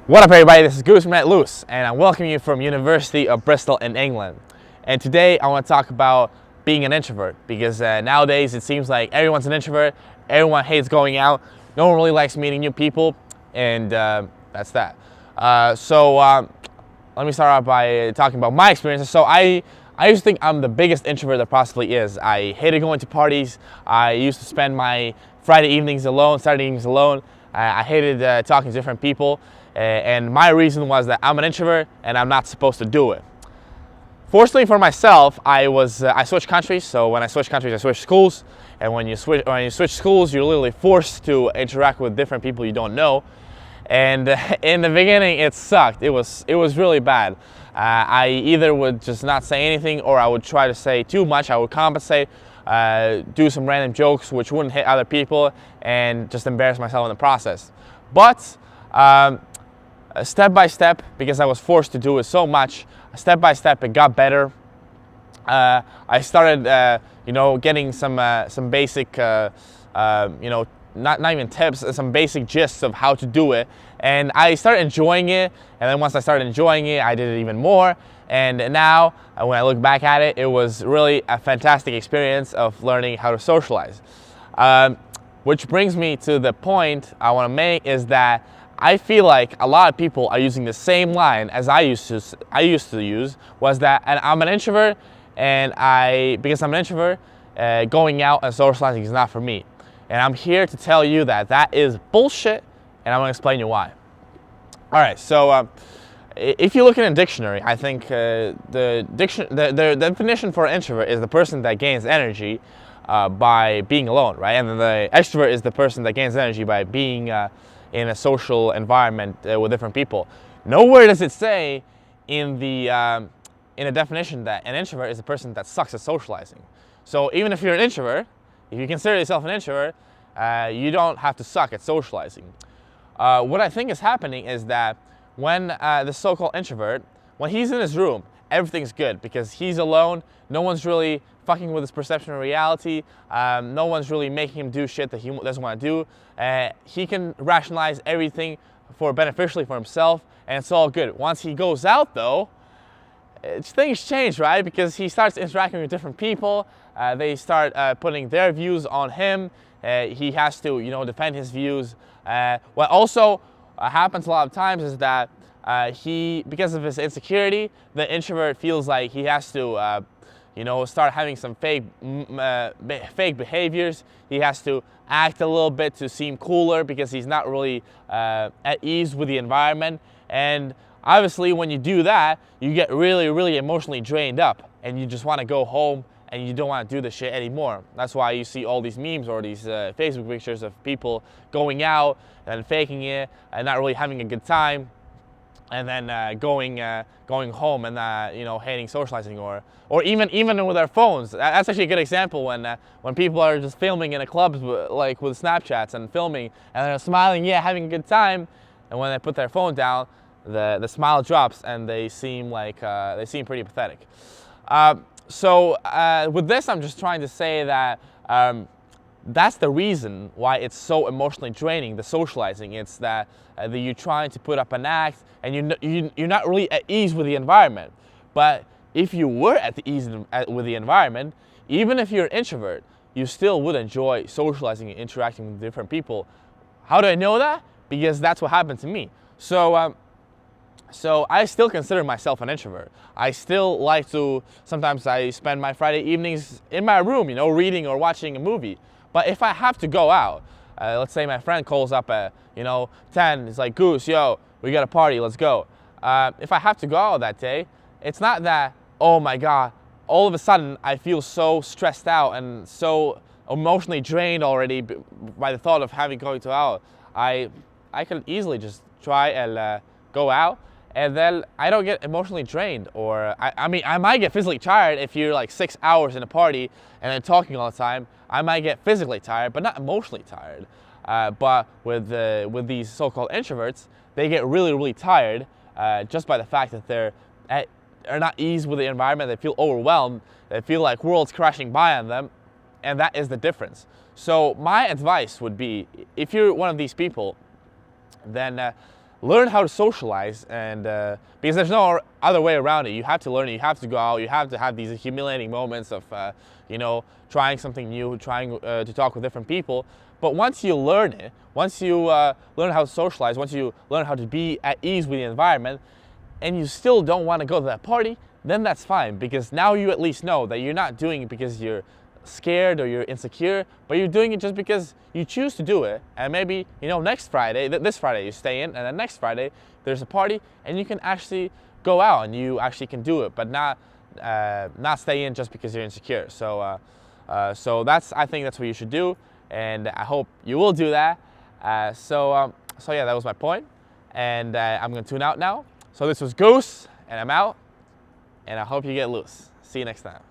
What up everybody, this is Goose from Let Loose and I'm welcoming you from University of Bristol in England. And today I want to talk about being an introvert because nowadays it seems like everyone's an introvert, everyone hates going out, no one really likes meeting new people, and that's that. Let me start out by talking about my experiences. So I used to think I'm the biggest introvert there possibly is. I hated going to parties. I used to spend my Friday evenings alone, Saturday evenings alone. I hated talking to different people. And my reason was that I'm an introvert and I'm not supposed to do it. Fortunately for myself, I switched countries. So when I switched countries, I switched schools. And when you switch schools, you're literally forced to interact with different people you don't know. And in the beginning, it sucked. It was really bad. I either would just not say anything, or I would try to say too much. I would compensate, do some random jokes which wouldn't hit other people, and just embarrass myself in the process. But step by step, because I was forced to do it so much, step by step it got better. I started, getting some basic, not even tips, some basic gists of how to do it, and I started enjoying it. And then once I started enjoying it, I did it even more. And now, when I look back at it, it was really a fantastic experience of learning how to socialize. Which brings me to the point I want to make, is that I feel like a lot of people are using the same line as I used to use, was that, and I'm an introvert, and because I'm an introvert, going out and socializing is not for me. And I'm here to tell you that that is bullshit, and I'm going to explain you why. All right, so if you look in a dictionary, I think the definition for an introvert is the person that gains energy by being alone, right? And then the extrovert is the person that gains energy by being in a social environment with different people. Nowhere does it say in a definition that an introvert is a person that sucks at socializing. So even if you're an introvert, if you consider yourself an introvert, you don't have to suck at socializing. What I think is happening is that when the so-called introvert, when he's in his room, everything's good because he's alone. No one's really fucking with his perception of reality. No one's really making him do shit that he doesn't want to do. He can rationalize everything beneficially for himself, and it's all good. Once he goes out, though, things change, right? Because he starts interacting with different people. They start putting their views on him. He has to, defend his views. What also happens a lot of times is that because of his insecurity, the introvert feels like he has to, start having some fake behaviors. He has to act a little bit to seem cooler because he's not really at ease with the environment. And obviously, when you do that, you get really, really emotionally drained up, and you just want to go home and you don't want to do this shit anymore. That's why you see all these memes or these Facebook pictures of people going out and faking it and not really having a good time, and then going home and hating socializing, or even with their phones. That's actually a good example when people are just filming in a club, like with Snapchats and filming, and they're smiling, having a good time, and when they put their phone down, the smile drops and they seem pretty pathetic. So with this, I'm just trying to say that that's the reason why it's so emotionally draining, the socializing. It's that you're trying to put up an act, and you're not really at ease with the environment. But if you were at the ease with the environment, even if you're an introvert, you still would enjoy socializing and interacting with different people. How do I know that? Because that's what happened to me. So I still consider myself an introvert. I still like to, sometimes I spend my Friday evenings in my room, reading or watching a movie. But if I have to go out, let's say my friend calls up at, 10, it's like, Goose, yo, we got a party, let's go. If I have to go out that day, it's not that, oh my God, all of a sudden I feel so stressed out and so emotionally drained already by the thought of going to out. I could easily just try and go out, and then I don't get emotionally drained, or I might get physically tired if you're like 6 hours in a party and then talking all the time. I might get physically tired, but not emotionally tired. But with these so-called introverts, they get really, really tired just by the fact that they're not eased with the environment. They feel overwhelmed. They feel like world's crashing by on them, and that is the difference. So my advice would be, if you're one of these people, then learn how to socialize, and because there's no other way around it. You have to learn it. You have to go out. You have to have these humiliating moments of, trying something new, trying to talk with different people. But once you learn it, once you learn how to socialize, once you learn how to be at ease with the environment, and you still don't want to go to that party, then that's fine, because now you at least know that you're not doing it because you're scared or you're insecure, but you're doing it just because you choose to do it. And maybe, next Friday, this Friday you stay in, and then next Friday there's a party and you can actually go out and you actually can do it, but not stay in just because you're insecure. So I think that's what you should do, and I hope you will do that. So yeah, that was my point, and I'm gonna tune out now. So this was Goose, and I'm out, and I hope you get loose. See you next time.